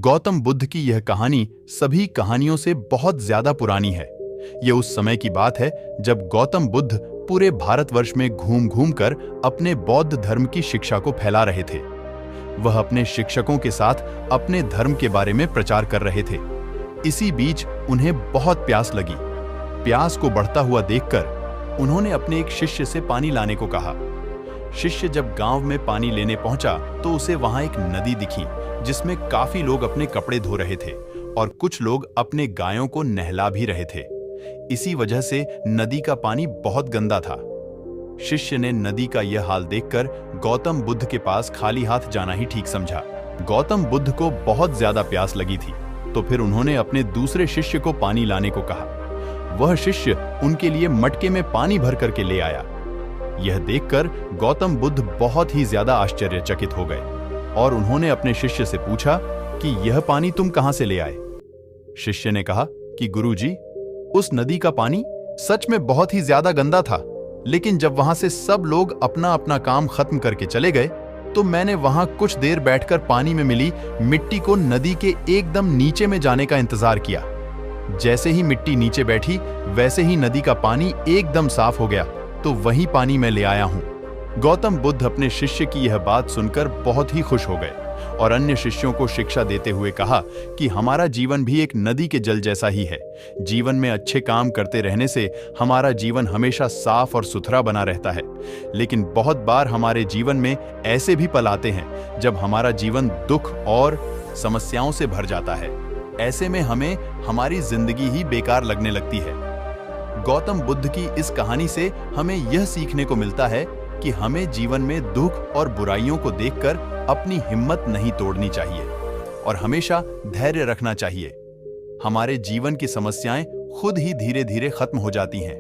गौतम बुद्ध की यह कहानी सभी कहानियों से बहुत ज्यादा पुरानी है। यह उस समय की बात है जब गौतम बुद्ध पूरे भारतवर्ष में घूम घूम कर अपने बौद्ध धर्म की शिक्षा को फैला रहे थे। वह अपने शिक्षकों के साथ अपने धर्म के बारे में प्रचार कर रहे थे। इसी बीच उन्हें बहुत प्यास लगी। प्यास को बढ़ता हुआ देखकर उन्होंने अपने एक शिष्य से पानी लाने को कहा। शिष्य जब गांव में पानी लेने पहुंचा तो उसे वहां एक नदी दिखी जिसमें काफी लोग अपने कपड़े धो रहे थे और कुछ लोग अपने गायों को नहला भी रहे थे। इसी वजह से नदी का पानी बहुत गंदा था। शिष्य ने नदी का यह हाल देखकर गौतम बुद्ध के पास खाली हाथ जाना ही ठीक समझा। गौतम बुद्ध को बहुत ज्यादा प्यास लगी थी, तो फिर उन्होंने अपने दूसरे शिष्य को पानी लाने को कहा। वह शिष्य उनके लिए मटके में पानी भर करके ले आया। यह देखकर गौतम बुद्ध बहुत ही ज्यादा आश्चर्यचकित हो गए और उन्होंने अपने शिष्य से पूछा कि यह पानी तुम कहां से ले आए। शिष्य ने कहा कि गुरुजी, उस नदी का पानी सच में बहुत ही ज्यादा गंदा था, लेकिन जब वहां से सब लोग अपना अपना काम खत्म करके चले गए तो मैंने वहां कुछ देर बैठकर पानी में मिली मिट्टी को नदी के एकदम नीचे में जाने का इंतजार किया। जैसे ही मिट्टी नीचे बैठी वैसे ही नदी का पानी एकदम साफ हो गया, तो वही पानी मैं ले आया हूं। गौतम बुद्ध अपने शिष्य की यह बात सुनकर बहुत ही खुश हो गए और अन्य शिष्यों को शिक्षा देते हुए कहा कि हमारा जीवन भी एक नदी के जल जैसा ही है। जीवन में अच्छे काम करते रहने से हमारा जीवन हमेशा साफ और सुथरा बना रहता है, लेकिन बहुत बार हमारे जीवन में ऐसे भी पल आते हैं जब हमारा जीवन दुख और समस्याओं से भर जाता है। ऐसे में हमें हमारी जिंदगी ही बेकार लगने लगती है। गौतम बुद्ध की इस कहानी से हमें यह सीखने को मिलता है कि हमें जीवन में दुख और बुराइयों को देखकर अपनी हिम्मत नहीं तोड़नी चाहिए और हमेशा धैर्य रखना चाहिए। हमारे जीवन की समस्याएं खुद ही धीरे धीरे खत्म हो जाती हैं।